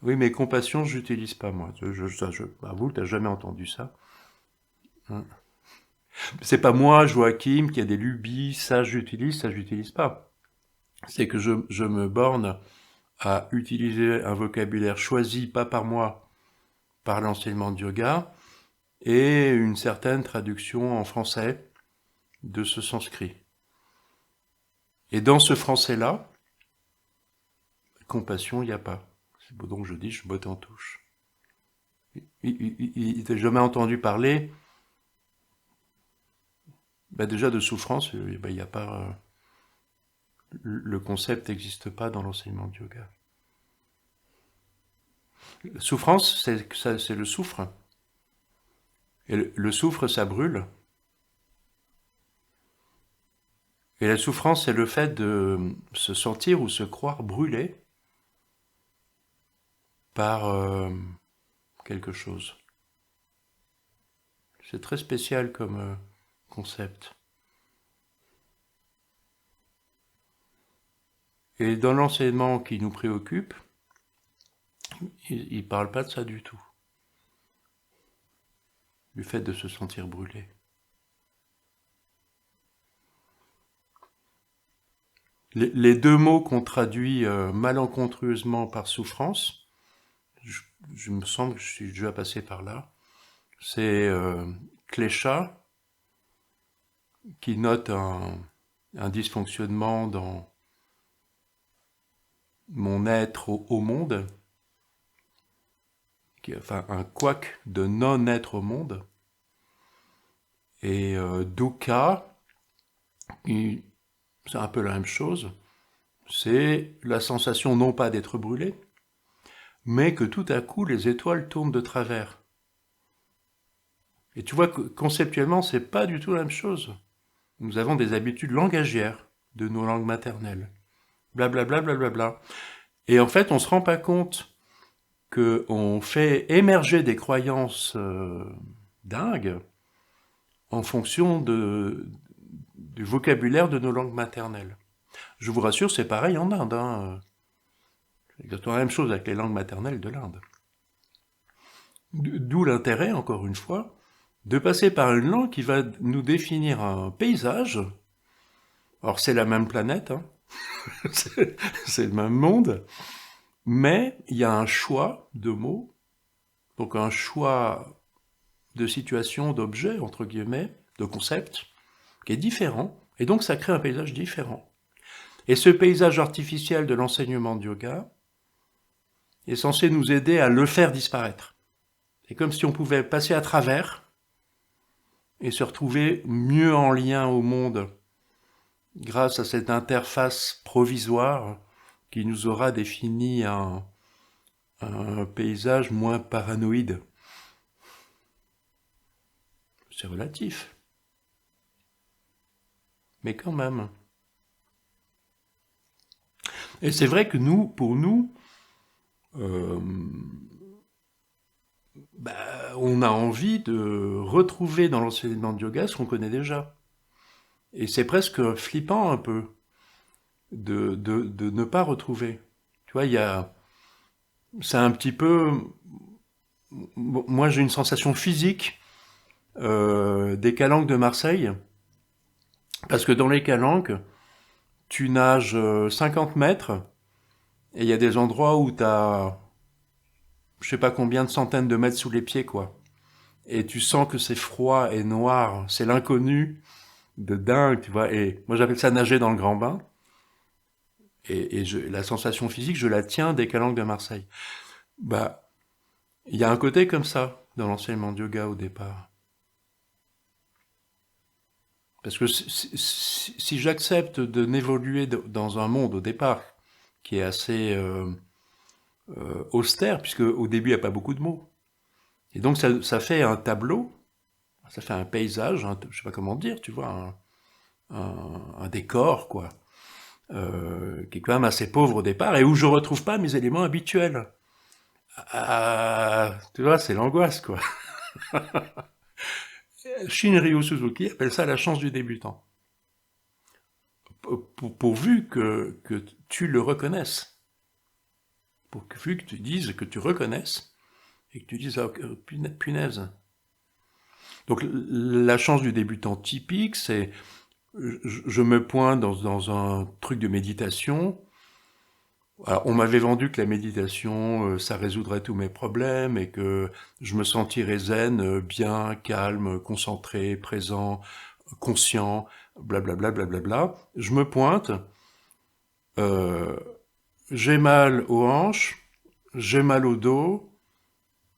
Oui, mais compassion, j'utilise pas, moi. Avoue, t'as jamais entendu ça. Hein. C'est pas moi, Joachim, qui a des lubies, ça, j'utilise pas. C'est que je me borne à utiliser un vocabulaire choisi, pas par moi, par l'enseignement de yoga, et une certaine traduction en français de ce sanskrit. Et dans ce français-là, compassion, il n'y a pas. C'est beau, donc je dis, je botte en touche. Il t'a jamais entendu parler, bah déjà de souffrance, il n'y a pas, le concept n'existe pas dans l'enseignement du yoga. La souffrance, c'est le soufre. Et le soufre, ça brûle. Et la souffrance, c'est le fait de se sentir ou se croire brûlé par quelque chose. C'est très spécial comme concept. Et dans l'enseignement qui nous préoccupe, il ne parle pas de ça du tout. Du fait de se sentir brûlé. Les deux mots qu'on traduit malencontreusement par souffrance, je, je me sens que je suis déjà passé par là, c'est klesha, qui note un dysfonctionnement dans mon être au monde, enfin un couac de non-être au monde, et dukkha, c'est un peu la même chose, c'est la sensation non pas d'être brûlé, mais que tout à coup les étoiles tournent de travers. Et tu vois que conceptuellement, c'est pas du tout la même chose. Nous avons des habitudes langagières de nos langues maternelles. Blablabla, blablabla. Et en fait, on se rend pas compte qu'on fait émerger des croyances dingues en fonction du vocabulaire de nos langues maternelles. Je vous rassure, c'est pareil en Inde. Hein. C'est exactement la même chose avec les langues maternelles de l'Inde. D'où l'intérêt, encore une fois, de passer par une langue qui va nous définir un paysage. Alors c'est la même planète, hein. c'est le même monde, mais il y a un choix de mots, donc un choix de situation, d'objets, entre guillemets, de concepts, qui est différent, et donc ça crée un paysage différent. Et ce paysage artificiel de l'enseignement de yoga est censé nous aider à le faire disparaître. C'est comme si on pouvait passer à travers et se retrouver mieux en lien au monde grâce à cette interface provisoire qui nous aura défini un paysage moins paranoïde. C'est relatif, mais quand même. Et c'est vrai que nous, pour nous, euh, on a envie de retrouver dans l'enseignement de yoga ce qu'on connaît déjà. Et c'est presque flippant un peu de ne pas retrouver. Tu vois, c'est un petit peu, moi j'ai une sensation physique des calanques de Marseille, parce que dans les calanques, tu nages 50 mètres, et il y a des endroits où tu as je sais pas combien de centaines de mètres sous les pieds, quoi. Et tu sens que c'est froid et noir, c'est l'inconnu de dingue, tu vois. Et moi j'appelle ça nager dans le grand bain. Et la sensation physique, je la tiens des calanques de Marseille. Bah, il y a un côté comme ça dans l'enseignement de yoga au départ. Parce que si j'accepte de n'évoluer dans un monde au départ qui est assez austère, puisque au début il n'y a pas beaucoup de mots, et donc ça fait un tableau, ça fait un paysage, je sais pas comment dire, tu vois, un décor, quoi, qui est quand même assez pauvre au départ, et où je retrouve pas mes éléments habituels. Tu vois, c'est l'angoisse, quoi. Shinryu Suzuki appelle ça la chance du débutant. Pourvu que tu le reconnaisses. pour que tu dises, que tu reconnaisses, et que tu dises, ah, punaise. Donc la chance du débutant typique, c'est je me pointe dans un truc de méditation. Alors, on m'avait vendu que la méditation, ça résoudrait tous mes problèmes et que je me sentirais zen, bien, calme, concentré, présent, conscient, blablabla, blablabla. Je me pointe, euh, j'ai mal aux hanches, j'ai mal au dos,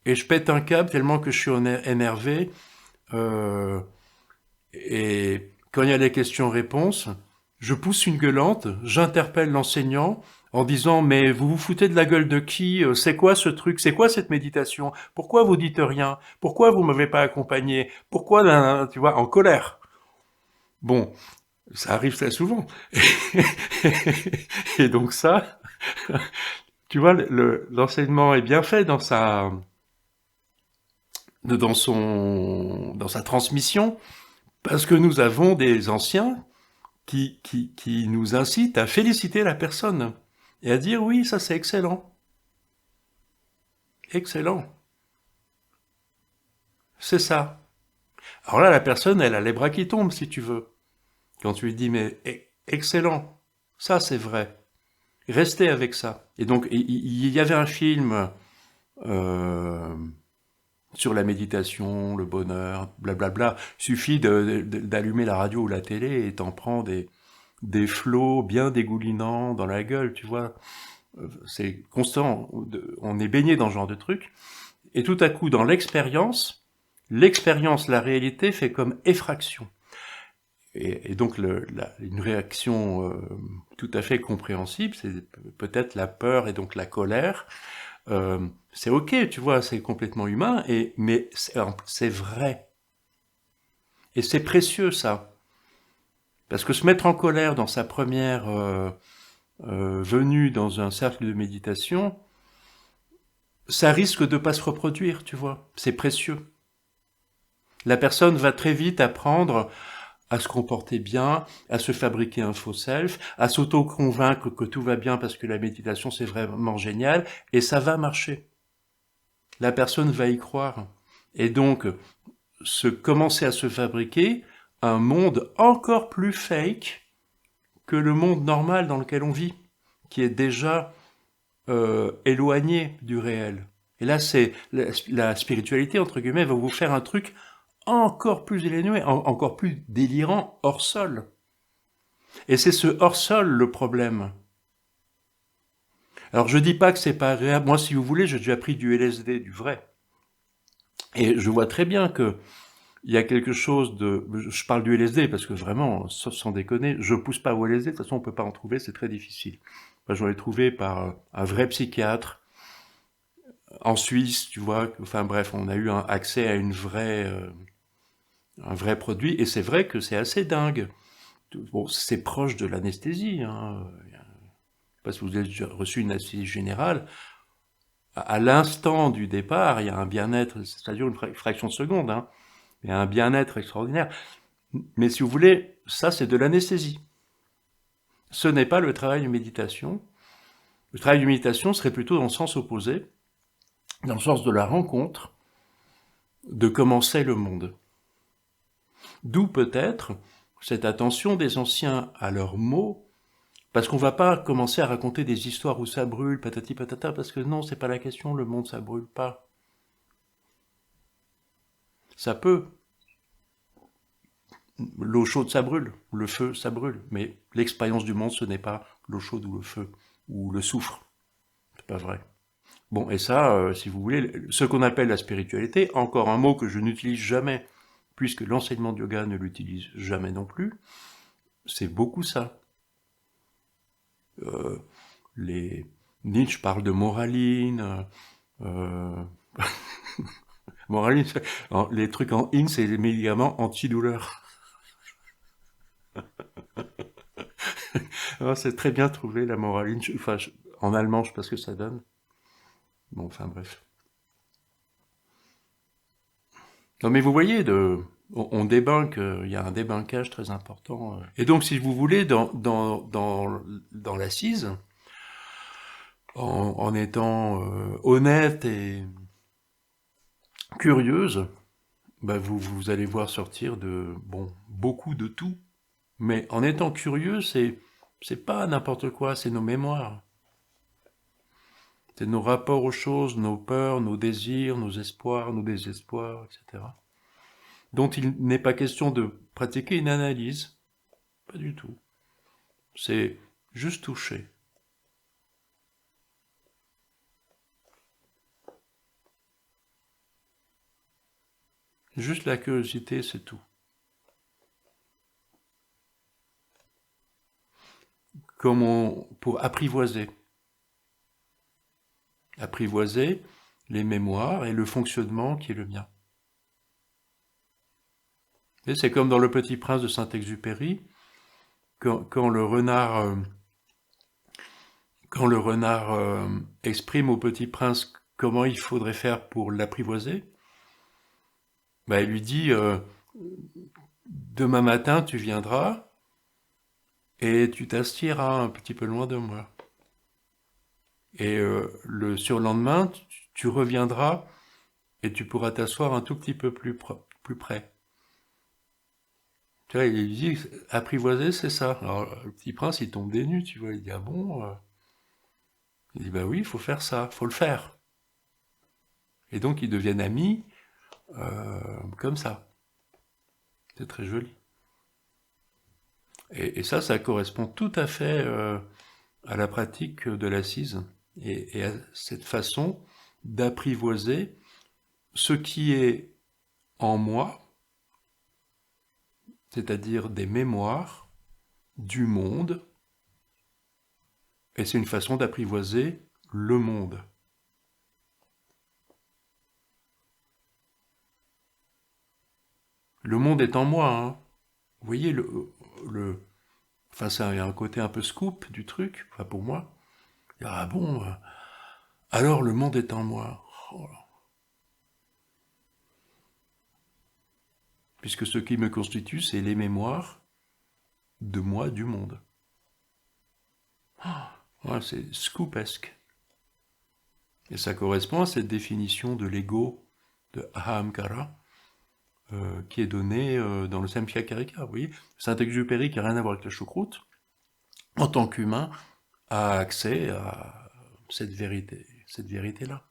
et je pète un câble tellement que je suis énervé. Euh, et quand il y a les questions-réponses, je pousse une gueulante, j'interpelle l'enseignant en disant mais vous vous foutez de la gueule de qui? C'est quoi ce truc? C'est quoi cette méditation? Pourquoi vous dites rien? Pourquoi vous m'avez pas accompagné? Pourquoi, tu vois, en colère? Bon, ça arrive très souvent. Et donc ça, tu vois, l'enseignement est bien fait dans dans sa transmission, parce que nous avons des anciens qui nous incitent à féliciter la personne et à dire oui, ça c'est excellent. Excellent. C'est ça. Alors là, la personne, elle a les bras qui tombent, si tu veux. Quand tu lui dis, mais excellent, ça c'est vrai. Restez avec ça. Et donc, il y avait un film euh, sur la méditation, le bonheur, blablabla. Il suffit d'allumer la radio ou la télé et t'en prends des flots bien dégoulinants dans la gueule, tu vois. C'est constant. On est baigné dans ce genre de truc. Et tout à coup, dans l'expérience, la réalité fait comme effraction. Et donc, une réaction tout à fait compréhensible, c'est peut-être la peur et donc la colère. C'est ok, tu vois, c'est complètement humain, mais c'est vrai. Et c'est précieux, ça. Parce que se mettre en colère dans sa première venue dans un cercle de méditation, ça risque de pas se reproduire, tu vois. C'est précieux. La personne va très vite apprendre à se comporter bien, à se fabriquer un faux self, à s'auto-convaincre que tout va bien parce que la méditation c'est vraiment génial, et ça va marcher. La personne va y croire. Et donc, commencer à se fabriquer un monde encore plus fake que le monde normal dans lequel on vit, qui est déjà éloigné du réel. Et là, c'est la spiritualité, entre guillemets, va vous faire un truc encore plus éloigné, encore plus délirant, hors sol. Et c'est ce hors sol le problème. Alors je dis pas que c'est pas agréable. Moi, si vous voulez, j'ai déjà pris du LSD, du vrai. Et je vois très bien que il y a quelque chose de... Je parle du LSD parce que vraiment, sans déconner, je pousse pas au LSD. De toute façon, on peut pas en trouver, c'est très difficile. Moi, j'en ai trouvé par un vrai psychiatre en Suisse, tu vois. Enfin bref, on a eu accès à un vrai produit. Et c'est vrai que c'est assez dingue. Bon, c'est proche de l'anesthésie. Hein. Parce que vous avez reçu une anesthésie générale. À l'instant du départ, il y a un bien-être, ça dure une fraction de seconde, hein. Il y a un bien-être extraordinaire. Mais si vous voulez, ça c'est de l'anesthésie. Ce n'est pas le travail de méditation. Le travail de méditation serait plutôt dans le sens opposé, dans le sens de la rencontre, de comment c'est le monde. D'où peut-être cette attention des anciens à leurs mots, parce qu'on ne va pas commencer à raconter des histoires où ça brûle, patati patata, parce que non, c'est pas la question, le monde ça brûle pas. Ça peut. L'eau chaude ça brûle, le feu ça brûle, mais l'expérience du monde ce n'est pas l'eau chaude ou le feu, ou le soufre. C'est pas vrai. Bon, et ça, si vous voulez, ce qu'on appelle la spiritualité, encore un mot que je n'utilise jamais, puisque l'enseignement de yoga ne l'utilise jamais non plus, c'est beaucoup ça. Euh, les Nietzsche parle de moraline, euh, moraline, les trucs en in, c'est les médicaments antidouleurs. Ah, c'est très bien trouvé la moraline, enfin, en allemand, je sais pas ce que ça donne. Bon, enfin bref. Non mais vous voyez, on débunk, il y a un débunkage très important. Et donc si vous voulez, dans l'assise, en étant honnête et curieuse, bah vous allez voir sortir bon, beaucoup de tout. Mais en étant curieux, c'est pas n'importe quoi, c'est nos mémoires. C'est nos rapports aux choses, nos peurs, nos désirs, nos espoirs, nos désespoirs, etc. Dont il n'est pas question de pratiquer une analyse. Pas du tout. C'est juste toucher. Juste la curiosité, c'est tout. Pour apprivoiser. Apprivoiser les mémoires et le fonctionnement qui est le mien. Et c'est comme dans Le Petit Prince de Saint-Exupéry, quand le renard, exprime au Petit Prince comment il faudrait faire pour l'apprivoiser, bah, il lui dit demain matin tu viendras et tu t'assieras un petit peu loin de moi. Et le surlendemain, tu reviendras et tu pourras t'asseoir un tout petit peu plus près. Tu vois, il dit, apprivoiser, c'est ça. Alors, le petit prince, il tombe des nues, tu vois. Il dit, ah bon Il dit, bah oui, il faut faire ça, faut le faire. Et donc, ils deviennent amis comme ça. C'est très joli. Et ça correspond tout à fait à la pratique de l'assise et à cette façon d'apprivoiser ce qui est en moi, c'est-à-dire des mémoires du monde, et c'est une façon d'apprivoiser le monde. Le monde est en moi, hein. Vous voyez, enfin, ça a un côté un peu scoop du truc, enfin pour moi. Ah bon, alors le monde est en moi. Oh là. Puisque ce qui me constitue, c'est les mémoires de moi, du monde. Voilà, c'est scoopesque. Et ça correspond à cette définition de l'ego de Ahamkara qui est donnée dans le Samkhya-Karika. Vous voyez, Saint-Exupéry, qui n'a rien à voir avec la choucroute, en tant qu'humain, a accès à cette vérité-là.